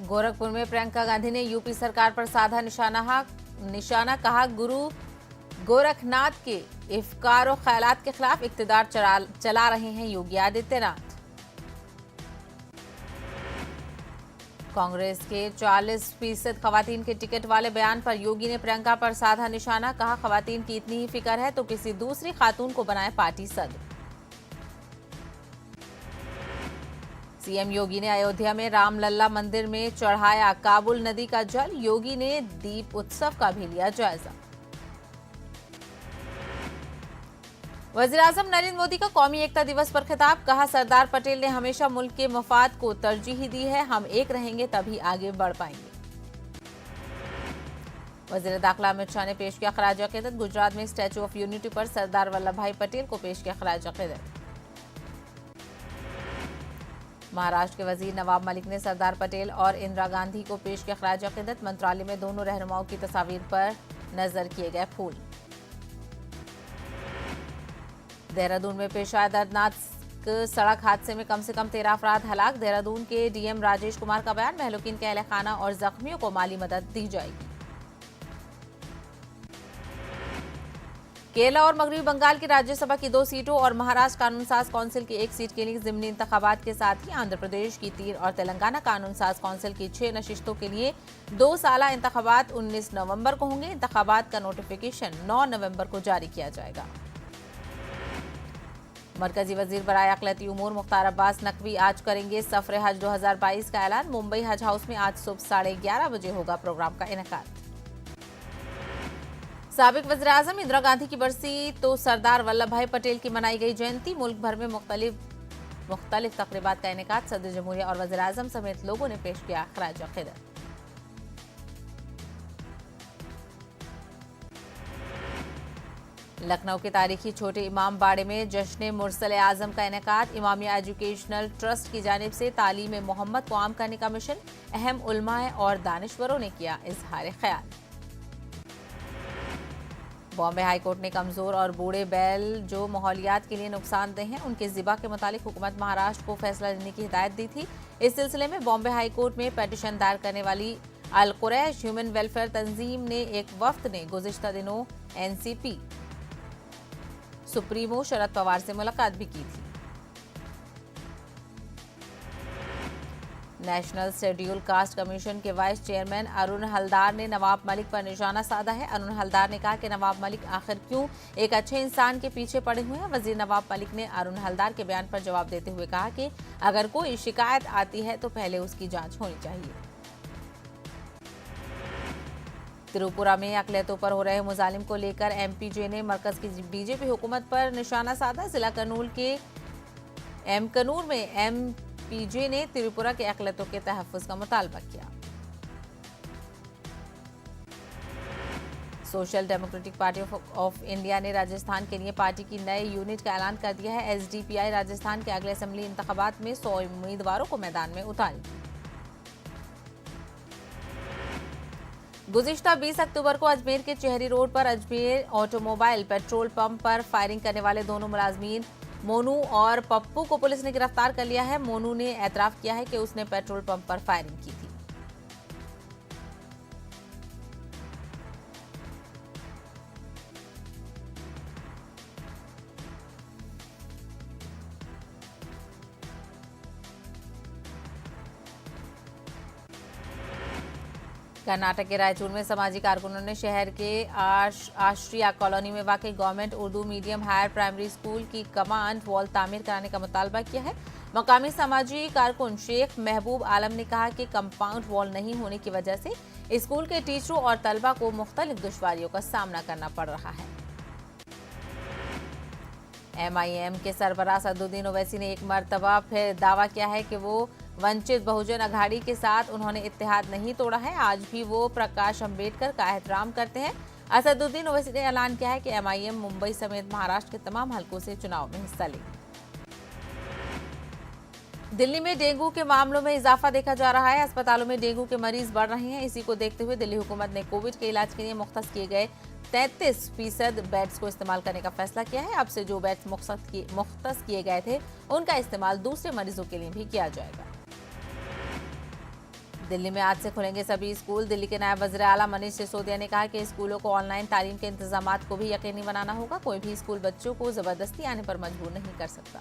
गोरखपुर में प्रियंका गांधी ने यूपी सरकार पर साधा निशाना कहा गुरु गोरखनाथ के इफ्कार और ख्यालात के खिलाफ इक्तदार चला रहे हैं योगी आदित्यनाथ। कांग्रेस के 40% खवातीन के टिकट वाले बयान पर योगी ने प्रियंका पर साधा निशाना, कहा खवातीन की इतनी ही फिक्र है तो किसी दूसरी खातून को बनाए पार्टी सदर। सीएम योगी ने अयोध्या में रामलला मंदिर में चढ़ाया काबुल नदी का जल, योगी ने दीप उत्सव का भी लिया जायजा। वज़ीर-ए-आज़म नरेंद्र मोदी का कौमी एकता दिवस पर खिताब, कहा सरदार पटेल ने हमेशा मुल्क के मफाद को तरजीह दी है, हम एक रहेंगे तभी आगे बढ़ पाएंगे। वज़ीर दाखिला अमित शाह ने पेश किया खराज अकीदत, गुजरात में स्टैच्यू ऑफ यूनिटी पर सरदार वल्लभ भाई पटेल को पेश किया खराज अकीदत। महाराष्ट्र के वजीर नवाब मलिक ने सरदार पटेल और इंदिरा गांधी को पेश किया खराज अकीदत, मंत्रालय में दोनों रहनुमाओं की तस्वीर पर नजर किए गए फूल। देहरादून में पेश आया दर्दनाक सड़क हादसे में कम से कम 13 अफराद हलाक, देहरादून के डीएम राजेश कुमार का बयान, महलूकीन के अहले खाना और जख्मियों को माली मदद दी जाएगी। केरला और मगरबी बंगाल की राज्यसभा की 2 सीटों और महाराष्ट्र कानून साज काउंसिल की 1 सीट के लिए जिमनी इंतखाबात के साथ ही आंध्र प्रदेश की 3 और तेलंगाना कानून साज काउंसिल की 6 नशिस्तों के लिए 2 साला इंतखाबात 19 नवंबर को होंगे। इंतखाबात का नोटिफिकेशन 9 नवंबर को जारी किया जाएगा। मरकजी वजीर बराए अक़लियती उमूर मुख्तार अब्बास नकवी आज करेंगे सफर हज 2022 का ऐलान, मुंबई हज हाउस में आज सुबह 11:30 बजे होगा प्रोग्राम का इनेकाद। साबिक वज़ीर-ए-आज़म इंदिरा गांधी की बरसी तो सरदार वल्लभ भाई पटेल की मनाई गई जयंती, मुल्क भर में मुख्तलिफ तक़रीबात का इनेकाद, सदर जमहूरिया और वज़ीर-ए-आज़म समेत लोगों ने पेश किया खराज अक़ीदत। लखनऊ के तारीखी छोटे इमाम बाड़े में जश्न मुरसल आजम का इनेकाद, इमामिया एजुकेशनल ट्रस्ट की जानिब से तालीम मोहम्मद को आम करने का मिशन, अहम उलमाए और दानिश्वरों ने किया इजहार ख्याल। बॉम्बे हाईकोर्ट ने कमजोर और बूढ़े बैल जो माहौलियात के लिए नुकसानदेह हैं उनके ज़िबा के मुतालिक हुकूमत महाराष्ट्र को फैसला लेने की हिदायत दी थी। इस सिलसिले में बॉम्बे हाईकोर्ट में पिटीशन दायर करने वाली अल कुरैश ह्यूमन वेलफेयर तंजीम ने एक वफ्द ने गुज़िश्ता दिनों एनसीपी सुप्रीमो शरद पवार से मुलाकात भी की थी। नेशनल शेड्यूल कास्ट कमीशन के वाइस चेयरमैन अरुण हलदार ने नवाब मलिक पर निशाना साधा है। अरुण हलदार ने कहा कि नवाब मलिक आखिर क्यों एक अच्छे इंसान के पीछे पड़े हुए हैं। वजीर नवाब मलिक ने अरुण हलदार के बयान पर जवाब देते हुए कहा कि अगर कोई शिकायत आती है तो पहले उसकी जांच होनी चाहिए। त्रिपुरा में अक़लियतों पर हो रहे मुजालिम को लेकर एमपीजे ने मरकज की बीजेपी हुकूमत पर निशाना साधा। जिला कनूर के कनूर में एमपीजे ने त्रिपुरा के अक़लियतों के तहफ़्फ़ुज़ का मुतालबा किया। Social democratic party of India ने राजस्थान के लिए पार्टी की नए यूनिट का ऐलान कर दिया है। एसडीपीआई राजस्थान के अगले असेंबली इंतखाबात में 100 उम्मीदवारों को मैदान में उतारेगी। गुज़िश्ता 20 अक्टूबर को अजमेर के चेहरी रोड पर अजमेर ऑटोमोबाइल पेट्रोल पंप पर फायरिंग करने वाले दोनों मुलाजमीन मोनू और पप्पू को पुलिस ने गिरफ्तार कर लिया है। मोनू ने एतराफ़ किया है कि उसने पेट्रोल पंप पर फायरिंग की थी। कर्नाटक के रायचूर में समाजी कारकुनों ने शहर के आश्रिया कॉलोनी में वाकई government Urdu medium higher primary school की कमांड वॉल तामीर कराने का मुतालबा किया है। मकामी समाजी कारकुन शेख महबूब आलम ने कहा कि कंपाउंड वॉल नहीं होने की वजह से स्कूल के टीचरों और तलबा को मुख्तलिफ दुश्वारियों का सामना करना पड़ रहा है। एमआईएम के सरबराह सदुद्दीन ओवैसी ने एक मरतबा फिर दावा किया है कि वो वंचित बहुजन अघाड़ी के साथ उन्होंने इत्तेहाद नहीं तोड़ा है। आज भी वो प्रकाश अम्बेडकर का एहतराम करते हैं। असदुद्दीन ओवैसी ने ऐलान किया है कि एमआईएम मुंबई समेत महाराष्ट्र के तमाम हलकों से चुनाव में हिस्सा लेगी। दिल्ली में डेंगू के मामलों में इजाफा देखा जा रहा है। अस्पतालों में डेंगू के मरीज बढ़ रहे हैं। इसी को देखते हुए दिल्ली हुकूमत ने कोविड के इलाज के लिए मुख्तस किए गए 33% बेड्स को इस्तेमाल करने का फैसला किया है। अब से जो बेड्स मुख्तस किए गए थे उनका इस्तेमाल दूसरे मरीजों के लिए भी किया जाएगा। दिल्ली में आज से खुलेंगे सभी स्कूल। दिल्ली के नायब वज़ीर आला मनीष सिसोदिया ने कहा कि स्कूलों को ऑनलाइन तालीम के इंतजामात को भी यकीनी बनाना होगा। कोई भी स्कूल बच्चों को जबरदस्ती आने पर मजबूर नहीं कर सकता।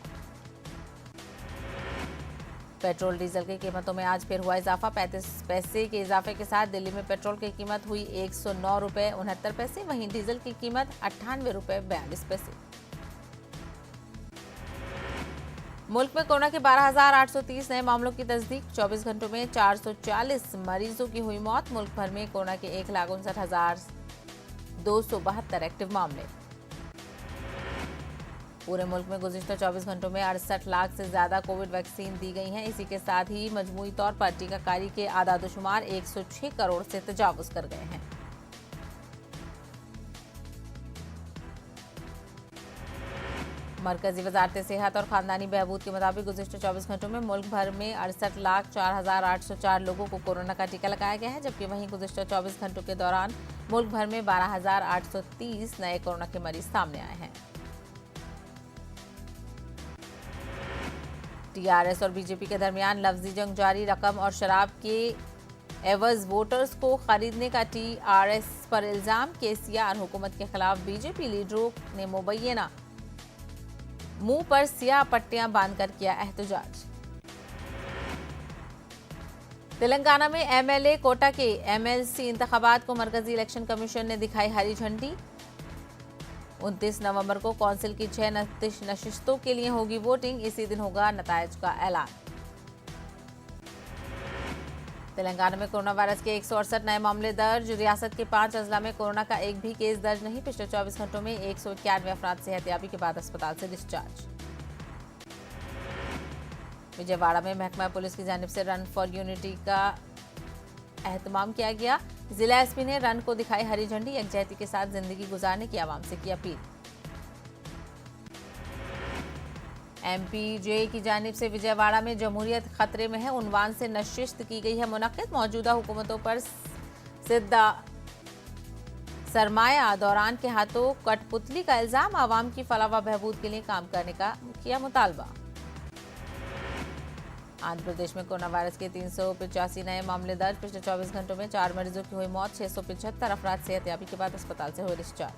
पेट्रोल डीजल की कीमतों में आज फिर हुआ इजाफा। 35 पैसे के इजाफे के साथ दिल्ली में पेट्रोल की कीमत हुई 109 रुपये 69 पैसे। वहीं डीजल की कीमत 98 रुपये 42 पैसे। मुल्क में कोरोना के 12,830 नए मामलों की तस्दीक। 24 घंटों में 440 मरीजों की हुई मौत। मुल्क भर में कोरोना के 1,59,272 एक्टिव मामले। पूरे मुल्क में गुज़िश्ता 24 घंटों में 68 लाख से ज्यादा कोविड वैक्सीन दी गई हैं। इसी के साथ ही मजमूई तौर पर टीकाकारी के आदादोशुमार 106 करोड़ से तजावुज कर गए हैं। मरकजी वजारत सेहत और खानदानी बहबूद के मुताबिक गुज़िश्ता 24 घंटों में मुल्क भर में 68,04,804 लोगों को कोरोना का टीका लगाया गया है, जबकि वहीं गुज़िश्ता 24 घंटों के दौरान मुल्क भर में 12,830 नए कोरोना के मरीज सामने आए हैं। टीआरएस और बीजेपी के दरमियान लफ्जी जंग जारी। रकम और शराब के एवज वोटर्स को खरीदने का टीआरएस पर इल्जाम। केसीआर हुकूमत के खिलाफ बीजेपी लीडरों ने मुबैना मुंह पर सियाह पट्टियां बांधकर किया एहतजाज। तेलंगाना में एमएलए कोटा के एमएलसी इंतखाबात को मरकजी इलेक्शन कमीशन ने दिखाई हरी झंडी। 29 नवंबर को कौंसिल की 6 नशिस्तों के लिए होगी वोटिंग। इसी दिन होगा नतायज का ऐलान। तेलंगाना में कोरोना वायरस के 168 नए मामले दर्ज। रियासत के 5 अजला में कोरोना का एक भी केस दर्ज नहीं। पिछले 24 घंटों में 191 अफराद सेहतियाबी के बाद अस्पताल से डिस्चार्ज। विजयवाड़ा में महकमा पुलिस की जानिब से रन फॉर यूनिटी का एहतमाम किया गया। जिला एसपी ने रन को दिखाई हरी झंडी। यकजहती के साथ जिंदगी गुजारने की आवाम से की अपील। एमपीजे की जानिब से विजयवाड़ा में जमहूरियत खतरे में है उन्वान से नशिस्त की गई है मुनक्किद। मौजूदा हुकूमतों पर सिद्दा सरमाया दौरान के हाथों कठपुतली का इल्जाम। आवाम की फलाह व बहबूद के लिए काम करने का किया मुतालबा। आंध्र प्रदेश में कोरोना वायरस के 385 नए मामले दर्ज। पिछले 24 घंटों में 4 मरीजों की हुई मौत। 675 अफराद सेहतियाबी के बाद अस्पताल से हुए डिस्चार्ज।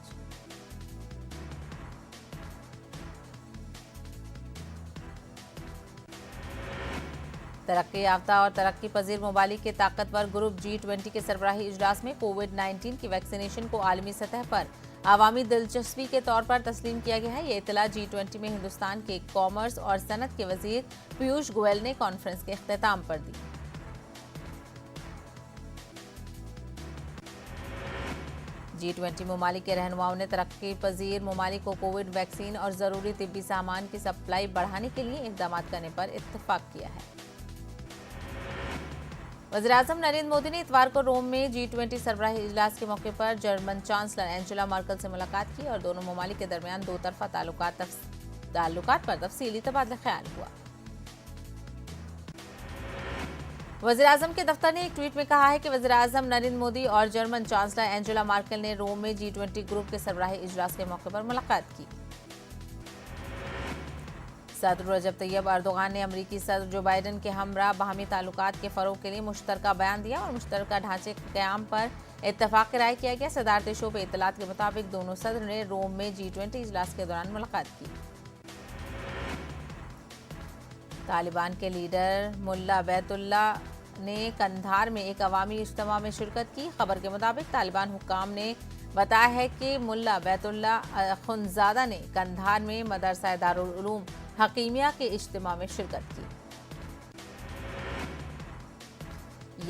तरक्की याफ्ता और तरक्की पजीर ममालिक के ताकतवर ग्रुप G20 के सरबराही इजलास में कोविड-19 की वैक्सीनेशन को आलमी सतह पर आवामी दिलचस्पी के तौर पर तस्लीम किया गया है। ये इतला G20 में हिंदुस्तान के कॉमर्स और सनत के वजीर पीयूष गोयल ने कॉन्फ्रेंस के इख्तिताम पर दी। G20 ममालिक के रहनुमाओं ने तरक्की पजीर ममालिक को कोविड वैक्सीन और जरूरी तिब्बी सामान की सप्लाई बढ़ाने के लिए इकदाम करने पर इत्तेफाक किया है। वज़ीर-ए-आज़म नरेंद्र मोदी ने इतवार को रोम में G20 सरबराही इजलास के मौके पर जर्मन चांसलर एंजेला मर्केल से मुलाकात की और दोनों ममालिक के दरमियान दो तरफा ताल्लुकात पर तफसीली तबादला ख्याल हुआ। वज़ीर-ए-आज़म के दफ्तर ने एक ट्वीट में कहा है कि वज़ीर-ए-आज़म नरेंद्र मोदी और जर्मन चांसलर एंजेला मर्केल ने रोम में G20 ग्रुप के सरबराही इजलास के मौके पर मुलाकात की। सदर रजब तैयब अर्दोगान ने अमरीकी सदर जो बाइडन के हमरा बाहमी ताल्लुकात के फरोग के लिए मुश्तरका बयान दिया और मुश्तरका ढांचे के क़याम पर इत्तफाक राय किया गया। सदारती शोबे इत्तलात के मुताबिक दोनों सदर ने रोम में G20 इजलास के दौरान मुलाकात की। तालिबान के लीडर मुल्ला बैतुल्ला ने कंधार में एक अवामी इज्तिमा में शिरकत की। खबर के मुताबिक तालिबान हुक्काम ने बताया है कि मुल्ला बैतुल्ला खुनजादा ने कंधार में मदरसा दारुल उलूम हकीमिया के इज्तिमा में शिरकत की।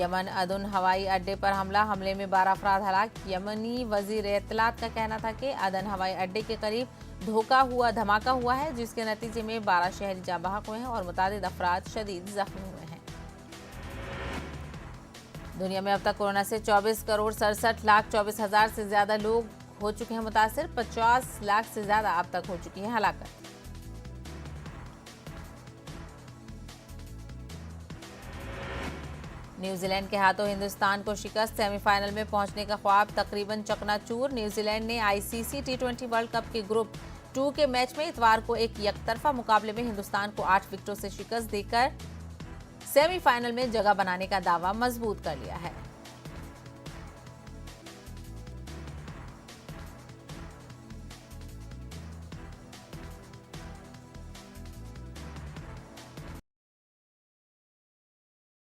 यमन अदन हवाई अड्डे पर हमले में 12 अफराद हलाक। यमनी वजीर इत्तलात का कहना था कि अदन हवाई अड्डे के करीब धमाका हुआ है, जिसके नतीजे में 12 शहरी जाँ बहक हुए हैं और मुतादिद अफराद शदीद जख्मी हुए हैं। दुनिया में अब तक कोरोना से 24,67,24,000 से ज्यादा लोग हो चुके हैं मुतासिर। 50 लाख से ज्यादा अब तक हो चुकी है हलाकत। न्यूजीलैंड के हाथों हिंदुस्तान को शिकस्त। सेमीफाइनल में पहुंचने का ख्वाब तकरीबन चकनाचूर। न्यूजीलैंड ने आईसीसी T20 वर्ल्ड कप के ग्रुप 2 के मैच में इतवार को एक यकतरफा मुकाबले में हिंदुस्तान को 8 विकेटों से शिकस्त देकर सेमीफाइनल में जगह बनाने का दावा मजबूत कर लिया है।